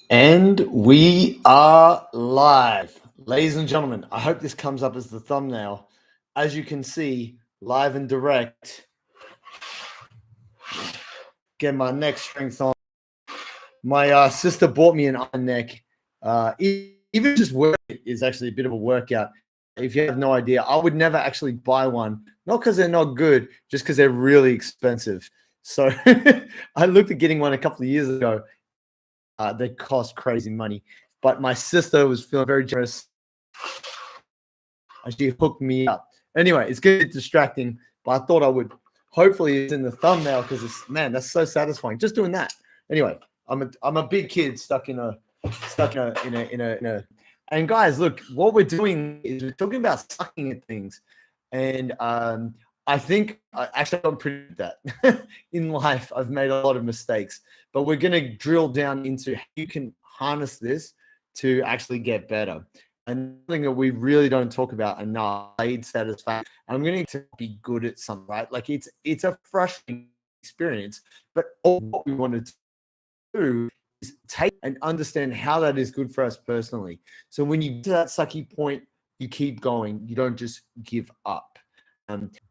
And we are live. Ladies and gentlemen, I hope this comes up as the thumbnail. As you can see, live and direct, get my neck strength on. My sister bought me an iron neck. Even just work is actually a bit of a workout. If you have no idea, I would never actually buy one, not because they're not good, just because they're really expensive. So I looked at getting one a couple of years ago. They cost crazy money. But my sister was feeling very generous. She hooked me up. Anyway, it's going to be distracting, but I thought I would. Hopefully, it's in the thumbnail because it's that's so satisfying. Just doing that. Anyway, I'm a big kid stuck in a. And guys, look, what we're doing is we're talking about sucking at things, and I think actually I'm pretty good at that. In life, I've made a lot of mistakes, but we're going to drill down into how you can harness this to actually get better. And something that we really don't talk about enough, delayed satisfaction. I'm going to be good at something, right? Like it's a frustrating experience, but all what we want to do is take and understand how that is good for us personally. So when you get to that sucky point, you keep going. You don't just give up.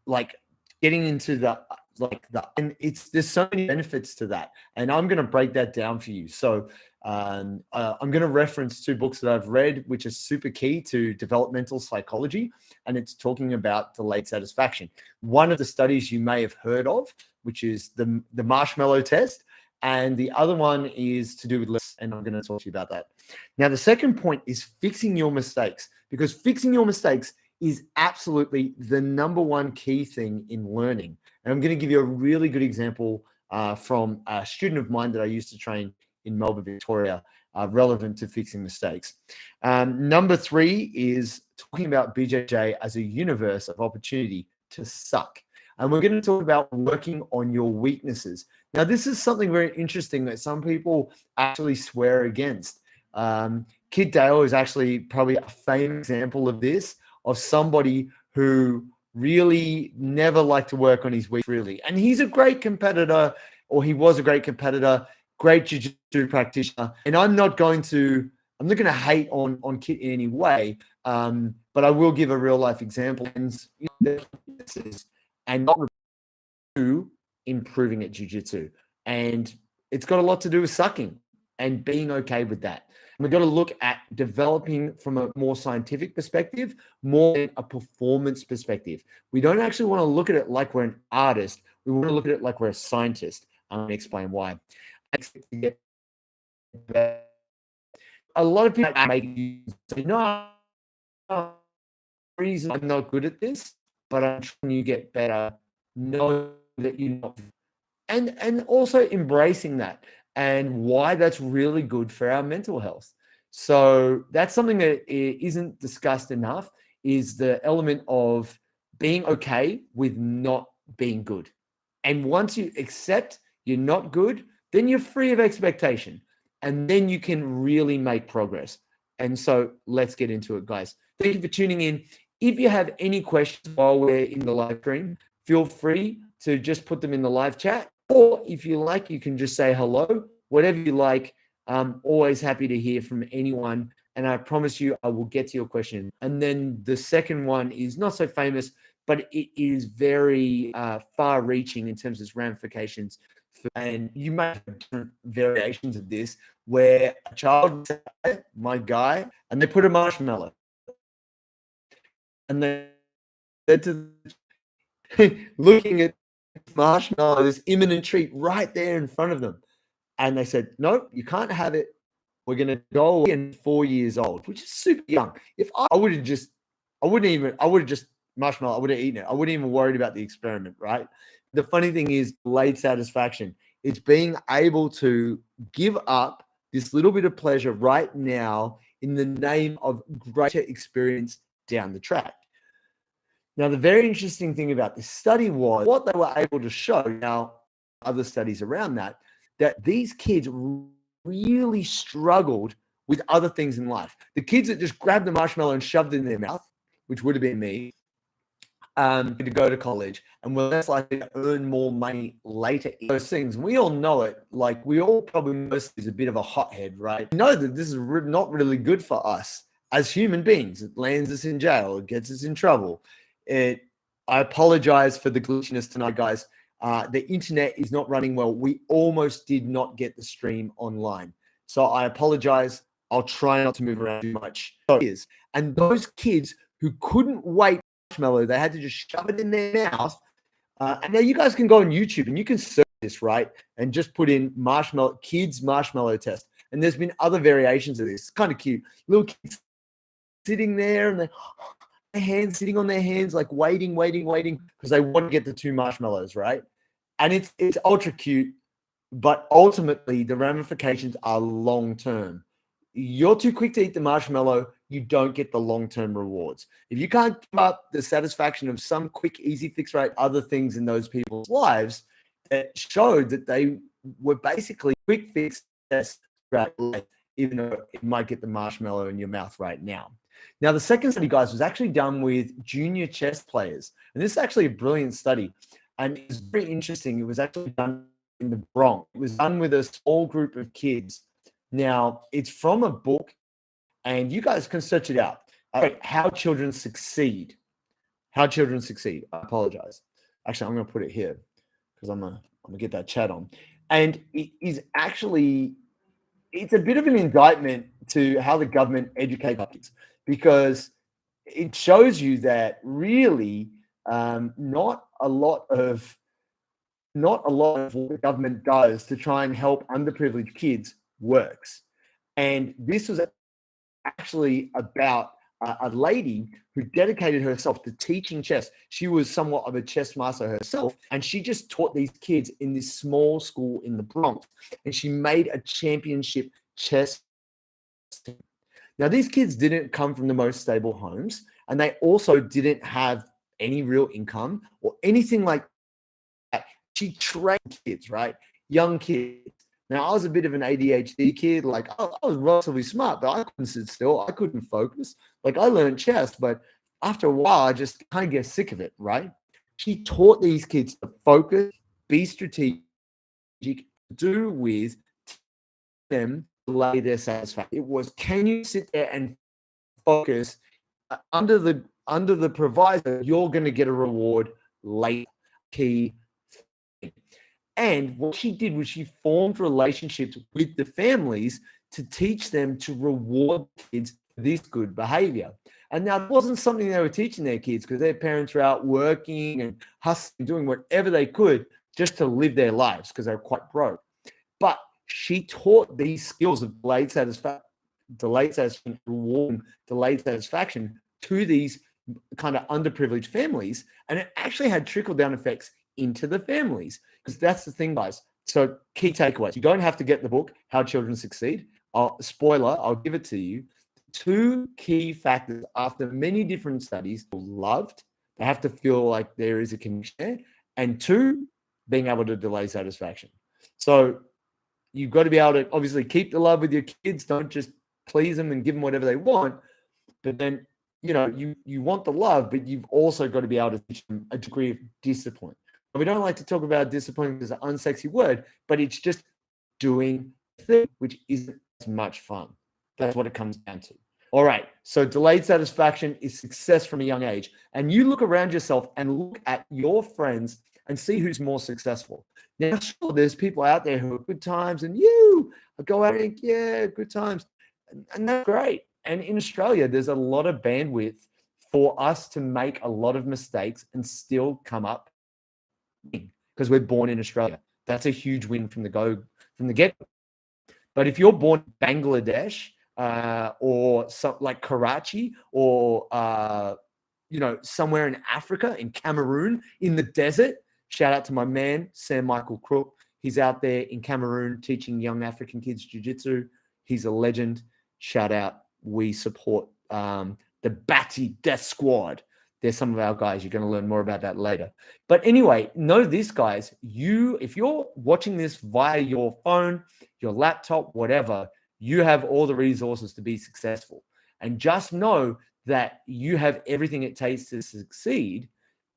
Like getting into and there's so many benefits to that, and I'm going to break that down for you. So I'm going to reference two books that I've read, which are super key to developmental psychology, and it's talking about delayed satisfaction. One of the studies you may have heard of, which is the Marshmallow test, and the other one is to do with lists, and I'm going to talk to you about that. Now, the second point is fixing your mistakes, because fixing your mistakes is absolutely the number one key thing in learning. And I'm going to give you a really good example from a student of mine that I used to train in Melbourne, Victoria, relevant to fixing mistakes. Number three is talking about BJJ as a universe of opportunity to suck. And we're going to talk about working on your weaknesses. Now, this is something very interesting that some people actually swear against. Kid Dale is actually probably a famous example of this, of somebody who really never liked to work on his weak, really. And he's a great competitor, or he was a great competitor, great jiu-jitsu practitioner. And I'm not going to hate on Kit in any way, but I will give a real life example and not to improving at jiu-jitsu. And it's got a lot to do with sucking and being okay with that. We've got to look at developing from a more scientific perspective, more than a performance perspective. We don't actually want to look at it like we're an artist. We want to look at it like we're a scientist. I'm going to explain why. A lot of people say, no, reason I'm not good at this, but I'm trying to get better. Know that you're not, and also embracing that and why that's really good for our mental health. So that's something that isn't discussed enough, is the element of being okay with not being good. And once you accept you're not good, then you're free of expectation. And then you can really make progress. And so let's get into it, guys. Thank you for tuning in. If you have any questions while we're in the live stream, feel free to just put them in the live chat. Or if you like, you can just say hello, whatever you like. I'm always happy to hear from anyone. And I promise you, I will get to your question. And then the second one is not so famous, but it is very far reaching in terms of its ramifications. And you may have different variations of this where a child says, my guy, and they put a marshmallow. And they said to looking at marshmallow, this imminent treat right there in front of them. And they said, no, you can't have it. We're going to go away in 4 years old, which is super young. If I would have just marshmallow, I would have eaten it. I wouldn't even worried about the experiment, right? The funny thing is delayed satisfaction. It's being able to give up this little bit of pleasure right now in the name of greater experience down the track. Now, the very interesting thing about this study was what they were able to show, now other studies around that these kids really struggled with other things in life. The kids that just grabbed the marshmallow and shoved it in their mouth, which would have been me, to go to college, and we're less likely to earn more money later in those things. We all know it. Like, we all probably know this is a bit of a hothead, right? We know that this is not really good for us as human beings. It lands us in jail. It gets us in trouble. I apologize for the glitchiness tonight, guys. The internet is not running well. We almost did not get the stream online. So I apologize. I'll try not to move around too much. And those kids who couldn't wait marshmallow, they had to just shove it in their mouth. And now you guys can go on YouTube and you can search this, right? And just put in kids marshmallow test. And there's been other variations of this. It's kind of cute. Little kids sitting there and their hands sitting on their hands, like waiting, because they want to get the 2 marshmallows, right? And it's ultra cute, but ultimately the ramifications are long-term. You're too quick to eat the marshmallow, you don't get the long-term rewards. If you can't give up the satisfaction of some quick, easy fix, right, other things in those people's lives that showed that they were basically quick fix test, even though it might get the marshmallow in your mouth right now. Now, the second study, guys, was actually done with junior chess players. And this is actually a brilliant study. And it's very interesting. It was actually done in the Bronx. It was done with a small group of kids. Now, it's from a book, and you guys can search it out. How Children Succeed. How Children Succeed. I apologize. Actually, I'm going to put it here because I'm going to get that chat on. And it is actually, it's a bit of an indictment to how the government educates kids, because it shows you that really not a lot of what the government does to try and help underprivileged kids works. And this was actually about a lady who dedicated herself to teaching chess. She was somewhat of a chess master herself, and she just taught these kids in this small school in the Bronx, and she made a championship chess team. Now, these kids didn't come from the most stable homes, and they also didn't have any real income or anything like that. She trained kids, right? Young kids. Now, I was a bit of an ADHD kid. Like, I was relatively smart, but I couldn't sit still. I couldn't focus. Like, I learned chess, but after a while, I just kind of get sick of it, right? She taught these kids to focus, be strategic, do with them, delay their satisfaction. It was, can you sit there and focus under the proviso you're going to get a reward later? Key. And what she did was she formed relationships with the families to teach them to reward kids for this good behavior. And now it wasn't something they were teaching their kids because their parents were out working and hustling, doing whatever they could just to live their lives because they were quite broke. But she taught these skills of delayed satisfaction, reward, delayed satisfaction to these kind of underprivileged families. And it actually had trickle-down effects into the families. Because that's the thing, guys. So key takeaways. You don't have to get the book, How Children Succeed. Spoiler, I'll give it to you. 2 key factors after many different studies: loved, they have to feel like there is a connection there, and 2, being able to delay satisfaction. So you've got to be able to obviously keep the love with your kids. Don't just please them and give them whatever they want. But then, you want the love, but you've also got to be able to teach them a degree of discipline. We don't like to talk about discipline because it's an unsexy word, but it's just doing the thing, which isn't as much fun. That's what it comes down to. All right. So delayed satisfaction is success from a young age. And you look around yourself and look at your friends and see who's more successful. Now, sure, there's people out there who are good times, and you go out and yeah, good times. And that's great. And in Australia, there's a lot of bandwidth for us to make a lot of mistakes and still come up, because we're born in Australia. That's a huge win from the get. But if you're born in Bangladesh or like Karachi or somewhere in Africa, in Cameroon, in the desert, shout out to my man Sam Michael Crook. He's out there in Cameroon teaching young African kids jiu-jitsu. He's a legend. Shout out. We support the Bati Death Squad. They're some of our guys. You're going to learn more about that later. But anyway, know this, guys. If you're watching this via your phone, your laptop, whatever, you have all the resources to be successful. And just know that you have everything it takes to succeed.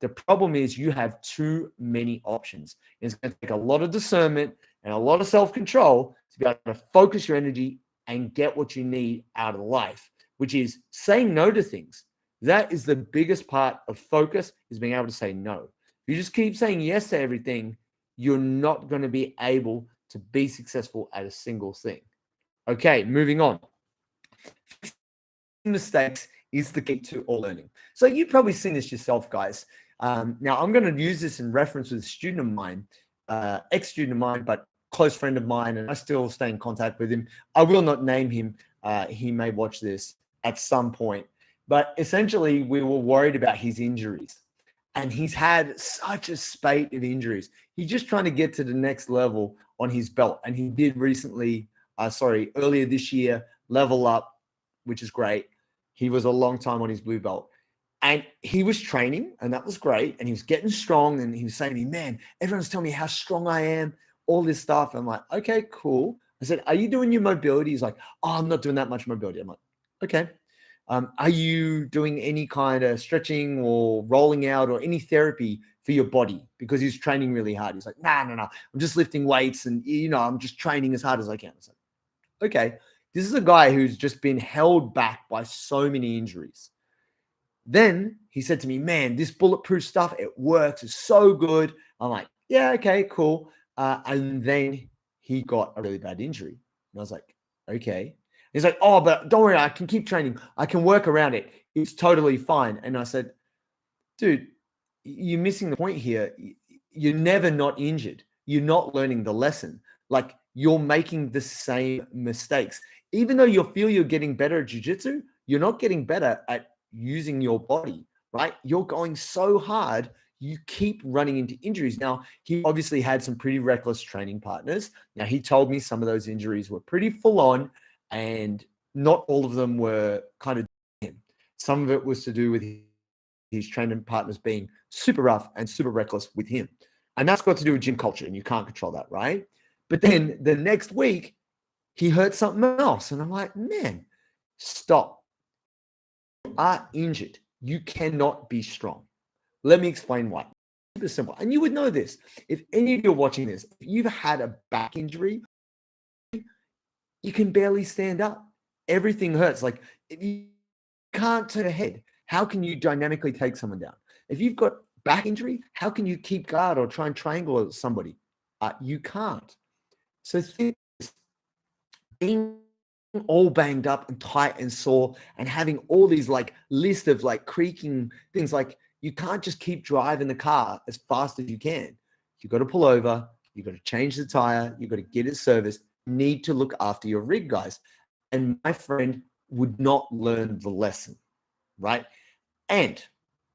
The problem is you have too many options. It's going to take a lot of discernment and a lot of self-control to be able to focus your energy and get what you need out of life, which is saying no to things. That is the biggest part of focus, is being able to say no. If you just keep saying yes to everything, you're not going to be able to be successful at a single thing. Okay, moving on. Mistakes is the key to all learning. So you've probably seen this yourself, guys. Now, I'm going to use this in reference with a student of mine, ex-student of mine, but close friend of mine, and I still stay in contact with him. I will not name him. He may watch this at some point. But essentially, we were worried about his injuries. And he's had such a spate of injuries. He's just trying to get to the next level on his belt. And he did recently, earlier this year, level up, which is great. He was a long time on his blue belt. And he was training, and that was great. And he was getting strong. And he was saying to me, man, everyone's telling me how strong I am, all this stuff. I'm like, okay, cool. I said, are you doing your mobility? He's like, oh, I'm not doing that much mobility. I'm like, okay. Are you doing any kind of stretching or rolling out or any therapy for your body? Because he's training really hard. He's like, no. I'm just lifting weights and, I'm just training as hard as I can. I was like, okay. This is a guy who's just been held back by so many injuries. Then he said to me, man, this bulletproof stuff, it works. It's so good. I'm like, yeah, okay, cool. And then he got a really bad injury. And I was like, okay. He's like, oh, but don't worry, I can keep training. I can work around it. It's totally fine. And I said, dude, you're missing the point here. You're never not injured. You're not learning the lesson. Like, you're making the same mistakes. Even though you feel you're getting better at jiu-jitsu, you're not getting better at using your body, right? You're going so hard, you keep running into injuries. Now, he obviously had some pretty reckless training partners. Now, he told me some of those injuries were pretty full on, and not all of them were kind of him. Some of it was to do with his training partners being super rough and super reckless with him. And that's got to do with gym culture, and you can't control that, right? But then the next week, he hurt something else. And I'm like, man, stop. You are injured. You cannot be strong. Let me explain why. Super simple. And you would know this. If any of you are watching this, if you've had a back injury, you can barely stand up. Everything hurts. Like, if you can't turn a head, how can you dynamically take someone down? If you've got back injury, how can you keep guard or try and triangle somebody? You can't. So being all banged up and tight and sore and having all these like list of like creaking things, like you can't just keep driving the car as fast as you can. You got to pull over. You got to change the tire. You got to get it serviced. You need to look after your rig, guys. And my friend would not learn the lesson, right? And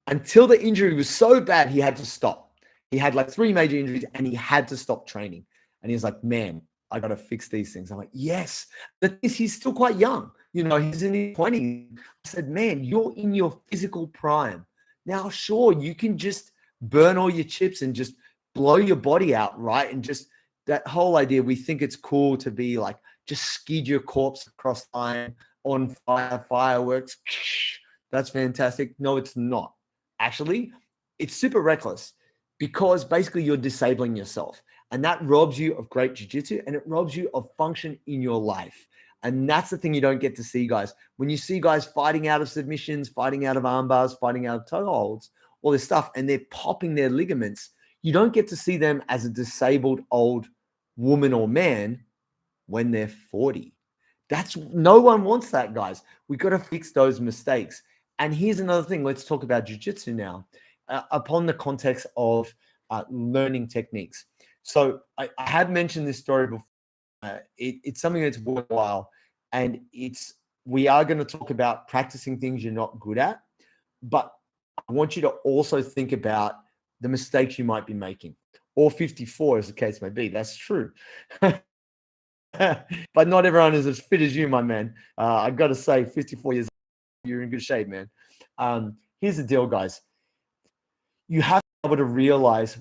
until the injury was so bad, he had to stop. He had like 3 major injuries and he had to stop training. And he's like, man, I got to fix these things. I'm like, yes. The thing is, he's still quite young. He's in his 20s. I said, man, you're in your physical prime. Now, sure, you can just burn all your chips and just blow your body out, right? And just that whole idea, we think it's cool to be like, just skid your corpse across the line on fire, fireworks. That's fantastic. No, it's not. Actually, it's super reckless because basically you're disabling yourself. And that robs you of great jiu-jitsu and it robs you of function in your life. And that's the thing you don't get to see, guys. When you see guys fighting out of submissions, fighting out of arm bars, fighting out of toe holds, all this stuff, and they're popping their ligaments, you don't get to see them as a disabled old woman or man when they're 40. No one wants that, guys. We got to fix those mistakes. And here's another thing. Let's talk about jiu-jitsu now, upon the context of learning techniques. So I have mentioned this story before. It's something that's worthwhile, and we are going to talk about practicing things you're not good at, but I want you to also think about the mistakes you might be making, or 54 as the case may be. That's true. But not everyone is as fit as you, my man. I got to say, 54 years old, you're in good shape, man. Here's the deal, guys. You have to be able to realize,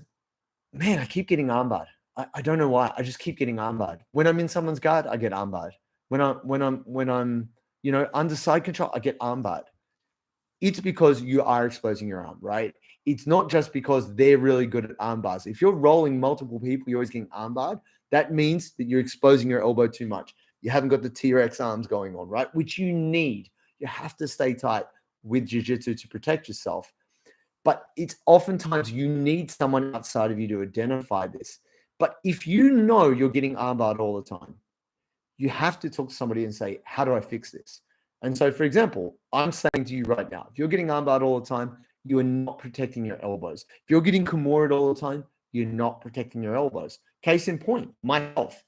man, I keep getting armbarred. I don't know why. I just keep getting armbarred. When I'm in someone's guard, I get armbarred. When I'm under side control, I get armbarred. It's because you are exposing your arm, right? it's not just because they're really good at arm bars. If you're rolling multiple people, you're always getting arm barred. That means that you're exposing your elbow too much. You haven't got the T-Rex arms going on, right? Which you need. You have to stay tight with jiu-jitsu to protect yourself. But it's oftentimes you need someone outside of you to identify this. But if you know you're getting armbarred all the time, you have to talk to somebody and say, how do I fix this? And so, for example, I'm saying to you right now, if you're getting armbarred all the time, you are not protecting your elbows. If you're getting Kimura'd all the time, you're not protecting your elbows. Case in point, myself,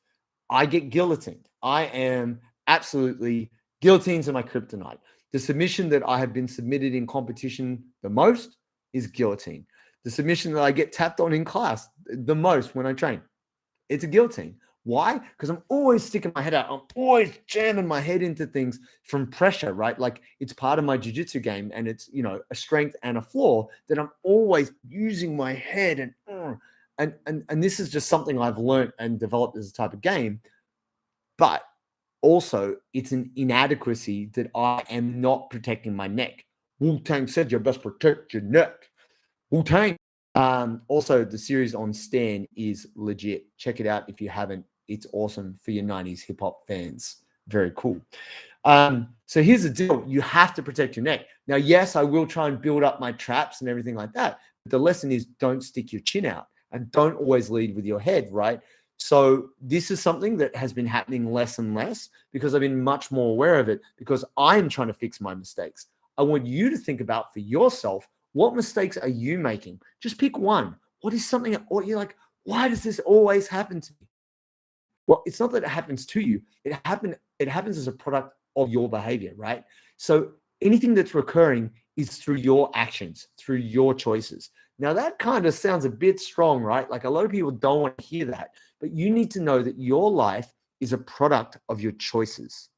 I get guillotined. I am absolutely, guillotines are my kryptonite. The submission that I have been submitted in competition the most is guillotine. The submission that I get tapped on in class the most when I train, it's a guillotine. Why? Because I'm always sticking my head out. I'm always jamming my head into things from pressure, right? Like it's part of my jiu-jitsu game, and it's, you know, a strength and a flaw that I'm always using my head and this is just something I've learned and developed as a type of game. But also, it's an inadequacy that I am not protecting my neck. Wu-Tang said you best protect your neck. Wu-Tang. Also, the series on Stan is legit. Check it out if you haven't. It's awesome for your 90s hip hop fans. Very cool. So here's the deal. You have to protect your neck. Now, yes, I will try and build up my traps and everything like that. But the lesson is don't stick your chin out and don't always lead with your head, right? So this is something that has been happening less and less because I've been much more aware of it because I'm trying to fix my mistakes. I want you to think about for yourself, what mistakes are you making? Just pick one. What is something that you're like, why does this always happen to me? Well, it's not that it happens to you. It happens as a product of your behavior, right? So anything that's recurring is through your actions, through your choices. Now that kind of sounds a bit strong, right? Like a lot of people don't want to hear that, but you need to know that your life is a product of your choices.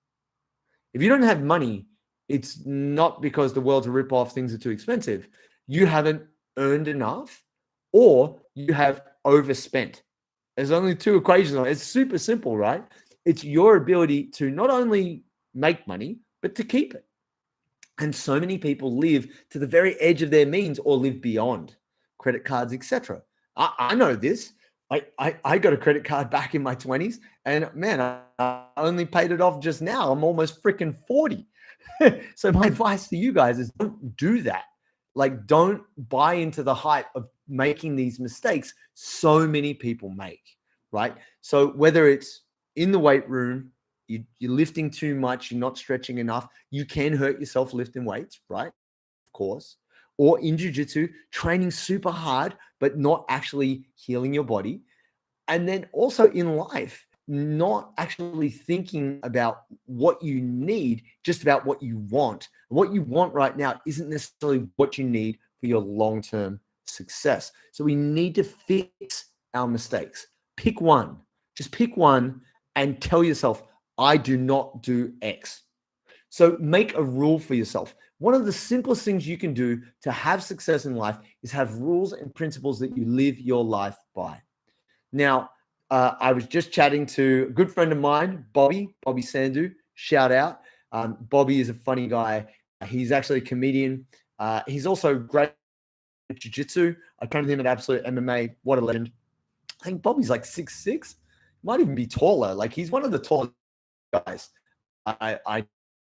If you don't have money, it's not because the world's a rip-off, things are too expensive. You haven't earned enough or you have overspent. There's only two equations on it. It's super simple, right? It's your ability to not only make money, but to keep it. And so many people live to the very edge of their means or live beyond credit cards, etc. I know this. I got a credit card back in my 20s, and man, I only paid it off just now. I'm almost freaking 40. So my advice to you guys is don't do that. Like, don't buy into the hype of making these mistakes so many people make, right? So whether it's in the weight room, you're lifting too much, you're not stretching enough, you can hurt yourself lifting weights, right? Of course. Or in jiu-jitsu, training super hard, but not actually healing your body. And then also in life, not actually thinking about what you need, just about what you want. What you want right now isn't necessarily what you need for your long-term success. So we need to fix our mistakes. Pick one. Just pick one and tell yourself, I do not do X. So make a rule for yourself. One of the simplest things you can do to have success in life is have rules and principles that you live your life by. Now, I was just chatting to a good friend of mine, Bobby Sandu. Shout out. Bobby is a funny guy. He's actually a comedian. He's also great at jiu-jitsu. I trained him at Absolute MMA. What a legend. I think Bobby's like 6'6". Might even be taller. Like he's one of the tallest guys. I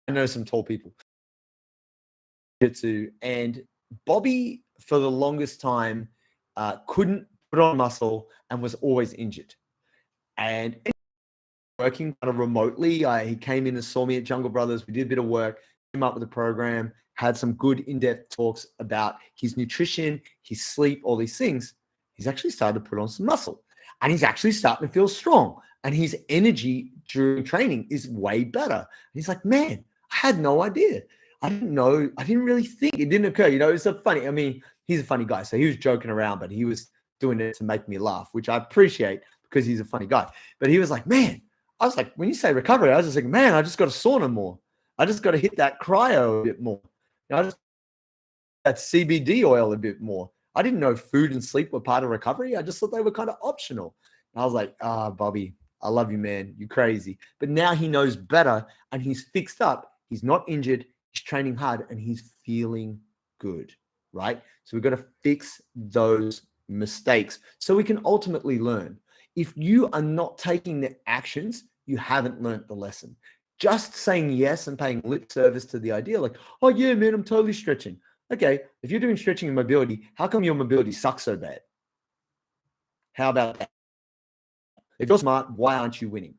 know some tall people. Jiu-jitsu. And Bobby, for the longest time, couldn't put on muscle and was always injured. And working kind of remotely, he came in and saw me at Jungle Brothers. We did a bit of work, came up with a program, had some good in-depth talks about his nutrition, his sleep, all these things. He's actually started to put on some muscle and he's actually starting to feel strong. And his energy during training is way better. And he's like, man, I had no idea. I didn't know. I didn't really think. It didn't occur. You know, it's so funny. I mean, he's a funny guy. So he was joking around, but he was doing it to make me laugh, which I appreciate because he's a funny guy. But he was like, man, I was like, when you say recovery, I was just like, man, I just got to sauna more. I just got to hit that cryo a bit more. You know, I just that CBD oil a bit more. I didn't know food and sleep were part of recovery. I just thought they were kind of optional. And I was like, Bobby, I love you, man. You're crazy. But now he knows better and he's fixed up. He's not injured. He's training hard and he's feeling good. right? So we've got to fix those mistakes so we can ultimately learn. If you are not taking the actions, you haven't learned the lesson. Just saying yes and paying lip service to the idea, like, oh yeah, man, I'm totally stretching. Okay, if you're doing stretching and mobility, how come your mobility sucks so bad? How about that? If you're smart, why aren't you winning?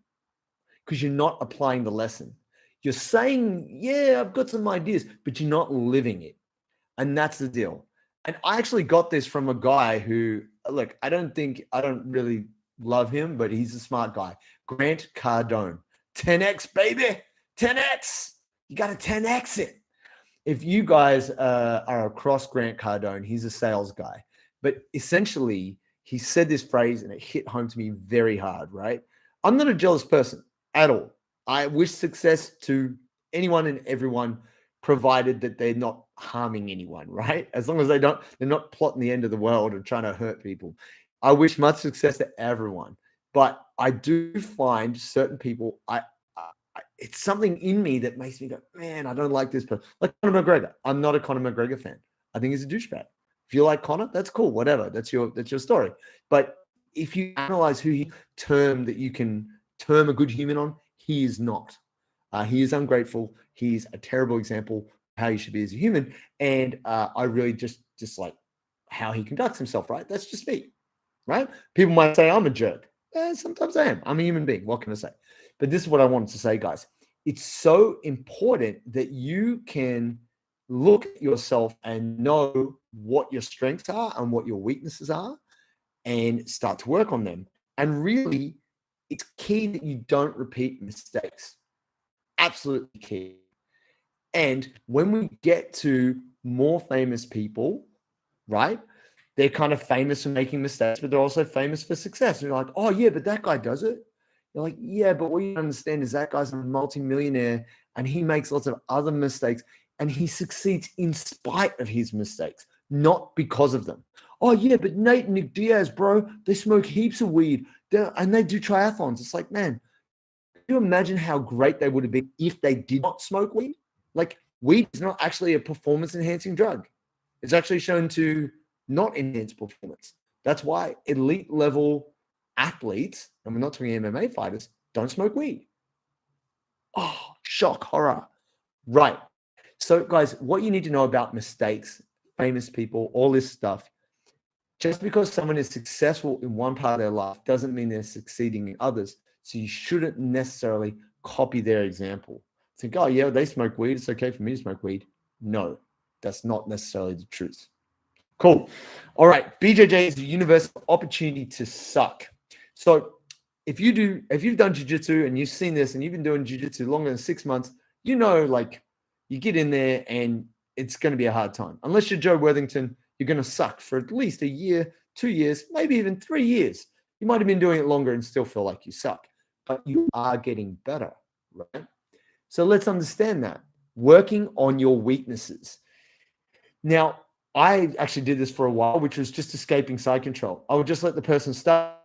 Because you're not applying the lesson. You're saying, yeah, I've got some ideas, but you're not living it. And that's the deal. And I actually got this from a guy who, look, I don't really love him, but he's a smart guy. Grant Cardone. 10x, baby. 10x. You got to 10x it. If you guys are across Grant Cardone, he's a sales guy. But essentially, he said this phrase and it hit home to me very hard, right? I'm not a jealous person at all. I wish success to anyone and everyone, provided that they're not harming anyone, right? As long as they're not plotting the end of the world and trying to hurt people. I wish much success to everyone. But I do find certain people, it's something in me that makes me go, man, I don't like this person. Like Conor McGregor. I'm not a Conor McGregor fan. I think he's a douchebag. If you like Conor, that's cool. Whatever. That's your story. But if you analyze who he term that you can term a good human on, he is not. He is ungrateful. He's a terrible example of how you should be as a human. And I really just like how he conducts himself, right? That's just me, right? People might say I'm a jerk. Sometimes I am. I'm a human being. What can I say? But this is what I wanted to say, guys. It's so important that you can look at yourself and know what your strengths are and what your weaknesses are and start to work on them. And really, it's key that you don't repeat mistakes. Absolutely key. And when we get to more famous people, right? They're kind of famous for making mistakes, but they're also famous for success. And you're like, oh, yeah, but that guy does it. You're like, yeah, but what you understand is that guy's a multimillionaire and he makes lots of other mistakes and he succeeds in spite of his mistakes, not because of them. Oh, yeah, but Nate and Nick Diaz, bro, they smoke heaps of weed and they do triathlons. It's like, man, can you imagine how great they would have been if they did not smoke weed? Like, weed is not actually a performance-enhancing drug. It's actually shown to not enhance performance. That's why elite level athletes, and we're not talking MMA fighters, don't smoke weed. Oh, shock, horror. Right. So, guys, what you need to know about mistakes, famous people, all this stuff, just because someone is successful in one part of their life doesn't mean they're succeeding in others. So you shouldn't necessarily copy their example. Think, oh, yeah, they smoke weed. It's okay for me to smoke weed. No, that's not necessarily the truth. Cool. All right. BJJ is a universal opportunity to suck. So if you've done jiu-jitsu and you've seen this and you've been doing jiu-jitsu longer than 6 months, you know, like you get in there and it's going to be a hard time. Unless you're Joe Worthington, you're going to suck for at least a year, 2 years, maybe even 3 years. You might have been doing it longer and still feel like you suck, but you are getting better, right? So let's understand that. Working on your weaknesses. Now, I actually did this for a while, which was just escaping side control. I would just let the person start,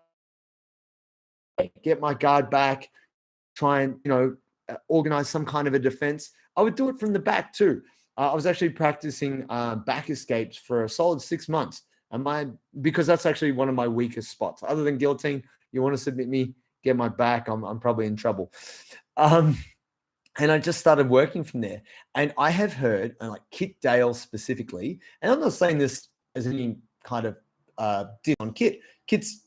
get my guard back, try and, organize some kind of a defense. I would do it from the back too. I was actually practicing back escapes for a solid 6 months. Because that's actually one of my weakest spots. Other than guillotine, you want to submit me, get my back, I'm probably in trouble. And I just started working from there. And I have heard, and like Kit Dale specifically, and I'm not saying this as any kind of diss on Kit. Kit's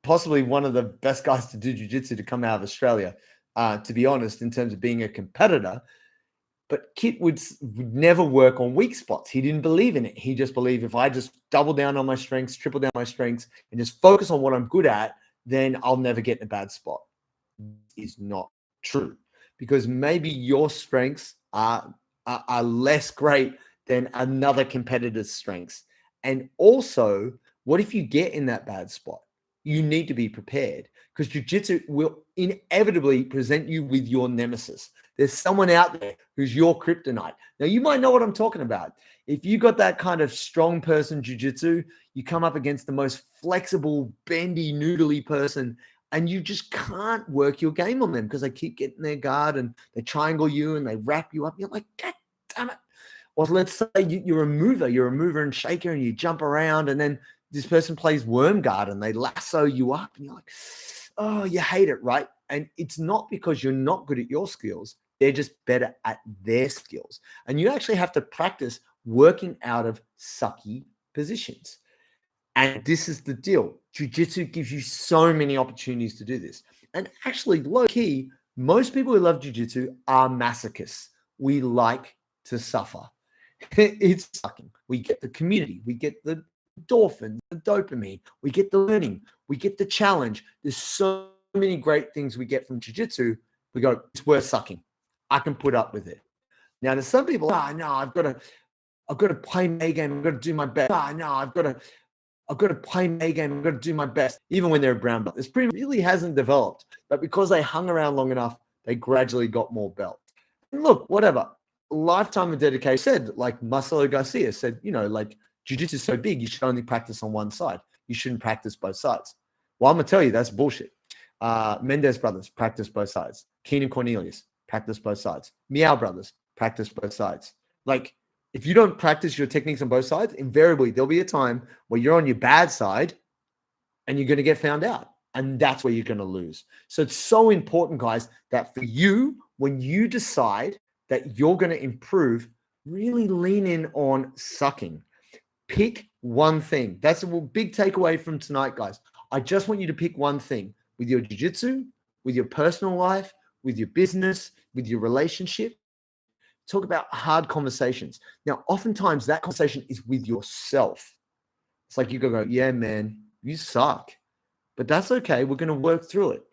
possibly one of the best guys to do jiu-jitsu to come out of Australia, to be honest, in terms of being a competitor. But Kit would never work on weak spots. He didn't believe in it. He just believed if I just double down on my strengths, triple down on my strengths, and just focus on what I'm good at, then I'll never get in a bad spot. Is not true. Because maybe your strengths are less great than another competitor's strengths. And also, what if you get in that bad spot? You need to be prepared because jiu-jitsu will inevitably present you with your nemesis. There's someone out there who's your kryptonite. Now, you might know what I'm talking about. If you got that kind of strong person jiu-jitsu, you come up against the most flexible, bendy, noodly person, and you just can't work your game on them because they keep getting their guard and they triangle you and they wrap you up. You're like, God damn it. Or let's say you're a mover and shaker, and you jump around, and then this person plays worm guard and they lasso you up, and you're like, oh, you hate it, right? And it's not because you're not good at your skills. They're just better at their skills. And you actually have to practice working out of sucky positions. And this is the deal. Jiu-jitsu gives you so many opportunities to do this. And actually, low key, most people who love jiu-jitsu are masochists. We like to suffer. It's sucking. We get the community. We get the endorphins, the dopamine. We get the learning. We get the challenge. There's so many great things we get from jiu-jitsu. We go, it's worth sucking. I can put up with it. Now, there's some people, no, I've got to play my game. I've got to do my best. No, I've got to play my game. I've got to do my best, even when they're a brown belt. This really hasn't developed, but because they hung around long enough, they gradually got more belts. And look, whatever. Lifetime of dedication said, like Marcelo Garcia said, like jiu-jitsu is so big, you should only practice on one side. You shouldn't practice both sides. Well, I'm going to tell you, that's bullshit. Mendez brothers, practice both sides. Keenan Cornelius, practice both sides. Meow brothers, practice both sides. Like, if you don't practice your techniques on both sides, invariably there'll be a time where you're on your bad side and you're going to get found out. And that's where you're going to lose. So it's so important, guys, that for you, when you decide that you're going to improve, really lean in on sucking. Pick one thing. That's a big takeaway from tonight, guys. I just want you to pick one thing with your jiu-jitsu, with your personal life, with your business, with your relationship. Talk about hard conversations. Now, oftentimes that conversation is with yourself. It's like you go, yeah, man, you suck, but that's okay. We're going to work through it.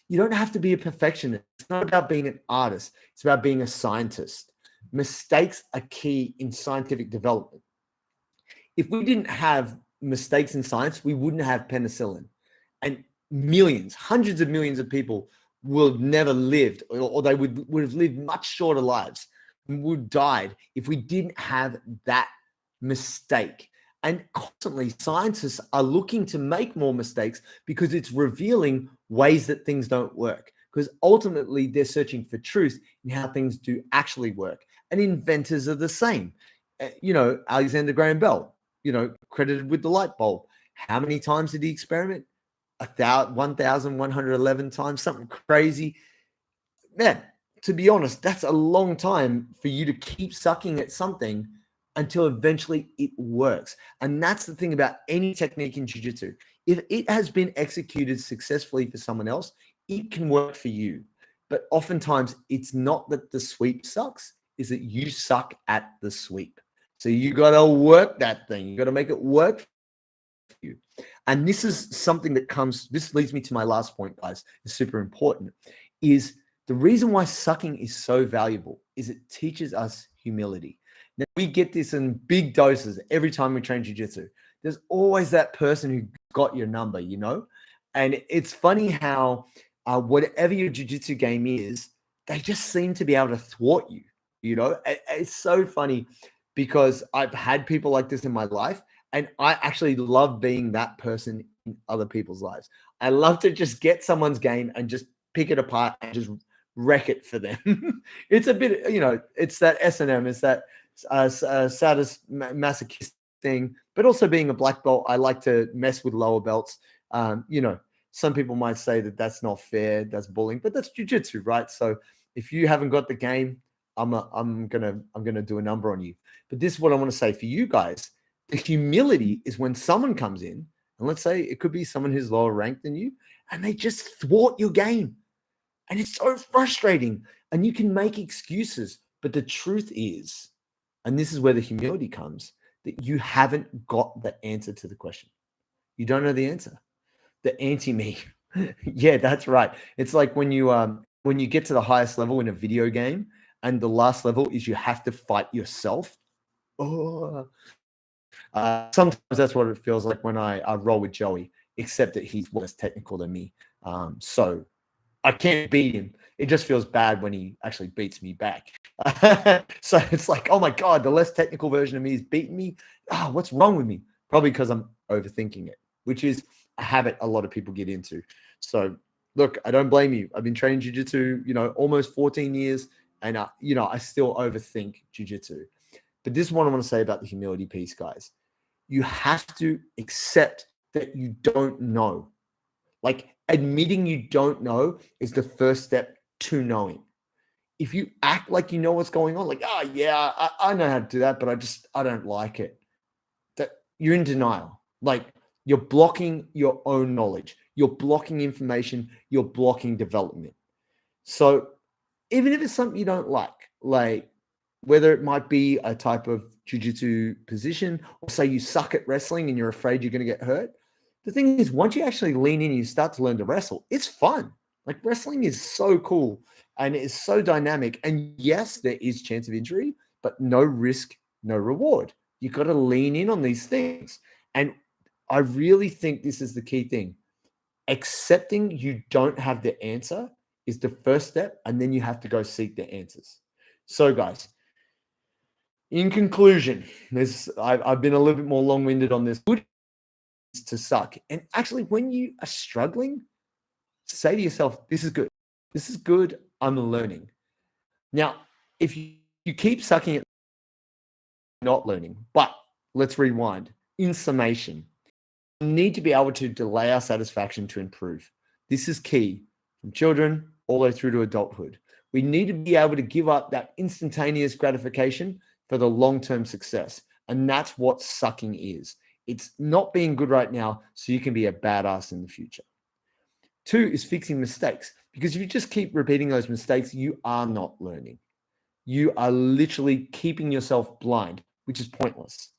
You don't have to be a perfectionist. It's not about being an artist. It's about being a scientist. Mistakes are key in scientific development. If we didn't have mistakes in science, we wouldn't have penicillin. And millions, hundreds of millions of people would never lived, or they would have lived much shorter lives, would died if we didn't have that mistake. And constantly scientists are looking to make more mistakes because it's revealing ways that things don't work. Because ultimately they're searching for truth in how things do actually work. And inventors are the same. Alexander Graham Bell, credited with the light bulb. How many times did he experiment? 1,111 times, something crazy. Man, to be honest, that's a long time for you to keep sucking at something until eventually it works. And that's the thing about any technique in jiu-jitsu. If it has been executed successfully for someone else, it can work for you. But oftentimes it's not that the sweep sucks, is that you suck at the sweep. So you got to work that thing. You got to make it work for you. And this is something that this leads me to my last point, guys. It's super important, is the reason why sucking is so valuable is it teaches us humility. Now, we get this in big doses every time we train jiu-jitsu. There's always that person who got your number, And it's funny how whatever your jiu-jitsu game is, they just seem to be able to thwart you, It's so funny because I've had people like this in my life, and I actually love being that person in other people's lives. I love to just get someone's game and just pick it apart and just wreck it for them. It's a bit, it's that S&M, it's that sadist masochist thing, but also being a black belt, I like to mess with lower belts. Some people might say that that's not fair, that's bullying, but that's jiu-jitsu, right? So if you haven't got the game, I'm gonna do a number on you. But this is what I want to say for you guys. The humility is when someone comes in, and let's say it could be someone who's lower ranked than you, and they just thwart your game. And it's so frustrating. And you can make excuses. But the truth is, and this is where the humility comes, that you haven't got the answer to the question. You don't know the answer. The anti-me. Yeah, that's right. It's like when you get to the highest level in a video game, and the last level is you have to fight yourself. Oh, sometimes that's what it feels like when I roll with Joey, except that he's less technical than me. So I can't beat him. It just feels bad when he actually beats me back. So it's like, oh my God, the less technical version of me is beating me. What's wrong with me? Probably because I'm overthinking it, which is a habit a lot of people get into. So look, I don't blame you. I've been training jiu-jitsu, almost 14 years, and I still overthink jiu-jitsu. But this is what I want to say about the humility piece, guys. You have to accept that you don't know. Like admitting you don't know is the first step to knowing. If you act like you know what's going on, like, oh yeah, I know how to do that, but I don't like it. That you're in denial. Like you're blocking your own knowledge. You're blocking information. You're blocking development. So even if it's something you don't like whether it might be a type of jiu-jitsu position, or say you suck at wrestling and you're afraid you're going to get hurt. The thing is, once you actually lean in and you start to learn to wrestle, it's fun. Like wrestling is so cool and it is so dynamic. And yes, there is chance of injury, but no risk, no reward. You've got to lean in on these things. And I really think this is the key thing. Accepting you don't have the answer is the first step, and then you have to go seek the answers. So, guys, in conclusion, I've been a little bit more long-winded on this. Good to suck. And actually, when you are struggling, say to yourself, this is good. This is good. I'm learning. Now, if you keep sucking at not learning, but let's rewind. In summation, we need to be able to delay our satisfaction to improve. This is key from children all the way through to adulthood. We need to be able to give up that instantaneous gratification for the long-term success. And that's what sucking is. It's not being good right now so you can be a badass in the future. 2 is fixing mistakes, because if you just keep repeating those mistakes, you are not learning. You are literally keeping yourself blind, which is pointless.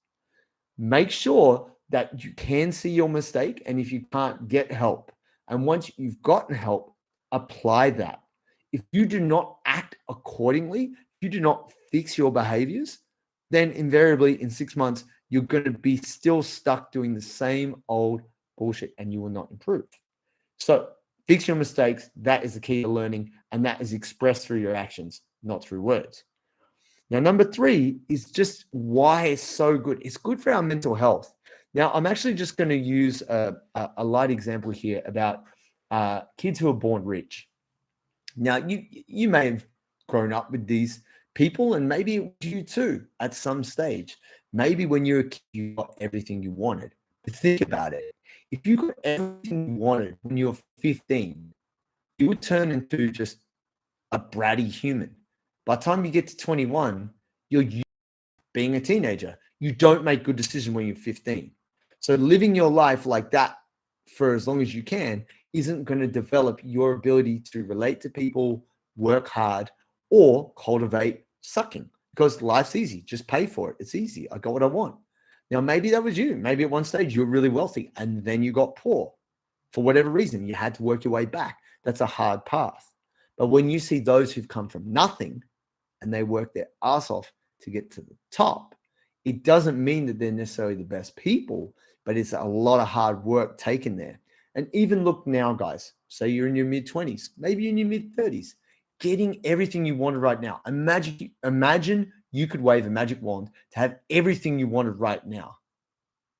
Make sure that you can see your mistake, and if you can't, get help. And once you've gotten help, apply that. If you do not act accordingly, if you do not fix your behaviors, then invariably in 6 months, you're going to be still stuck doing the same old bullshit and you will not improve. So fix your mistakes. That is the key to learning, and that is expressed through your actions, not through words. Now, number 3 is just why it's so good. It's good for our mental health. Now, I'm actually just going to use a light example here about kids who are born rich. Now, you may have grown up with these people, and maybe it was you too at some stage. Maybe when you were a kid, you got everything you wanted. But think about it. If you got everything you wanted when you were 15, you would turn into just a bratty human. By the time you get to 21, you're used to being a teenager. You don't make good decisions when you're 15. So living your life like that for as long as you can isn't going to develop your ability to relate to people, work hard, or cultivate sucking, because life's easy. Just pay for it. It's easy. I got what I want. Now, maybe that was you. Maybe at one stage you were really wealthy and then you got poor for whatever reason. You had to work your way back. That's a hard path. But when you see those who've come from nothing and they work their ass off to get to the top, it doesn't mean that they're necessarily the best people, but it's a lot of hard work taken there. And even look now, guys, say you're in your mid-20s, maybe in your mid-30s, getting everything you wanted right now. Imagine you could wave a magic wand to have everything you wanted right now.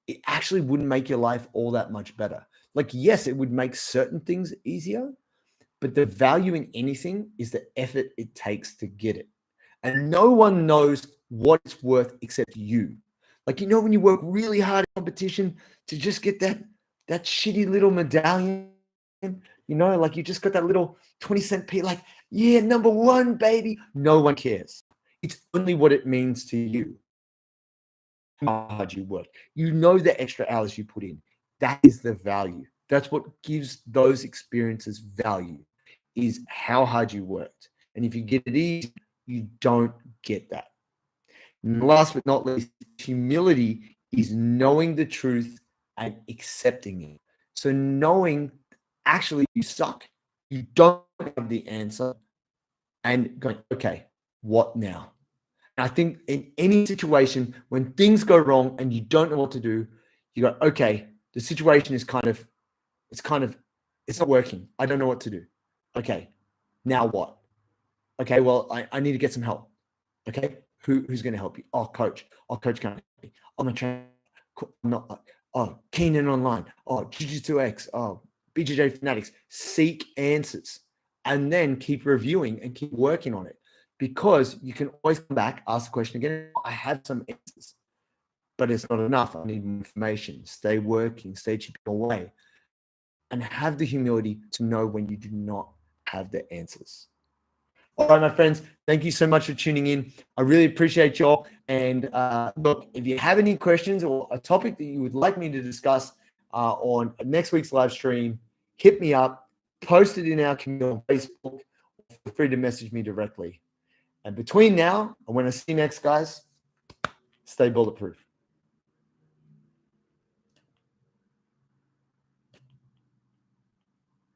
It actually wouldn't make your life all that much better. Like, yes, it would make certain things easier, but the value in anything is the effort it takes to get it. And no one knows what it's worth except you. Like, when you work really hard in competition to just get that shitty little medallion, like you just got that little 20-cent piece, like, yeah, number 1, baby. No one cares. It's only what it means to you. How hard you work. The extra hours you put in. That is the value. That's what gives those experiences value, is how hard you worked. And if you get it easy, you don't get that. And last but not least, humility is knowing the truth and accepting it. So knowing actually you suck, you don't have the answer, and going, okay, what now? And I think in any situation, when things go wrong and you don't know what to do, you go, okay, the situation is it's not working. I don't know what to do. Okay, now what? Okay, well, I need to get some help. Okay, who's going to help you? Oh, coach. Oh, coach can't help me. I'm a trainer. I'm not. Oh, Keenan Online. Oh, Jiu-Jitsu X. Oh, BJJ Fanatics. Seek answers, and then keep reviewing and keep working on it. because you can always come back, ask the question again. I have some answers, but it's not enough. I need more information. Stay working, stay chipping away, and have the humility to know when you do not have the answers. All right, my friends, thank you so much for tuning in. I really appreciate y'all. And look, if you have any questions or a topic that you would like me to discuss on next week's live stream, hit me up, post it in our community on Facebook, feel free to message me directly. And between now and when I see you next, guys, stay bulletproof.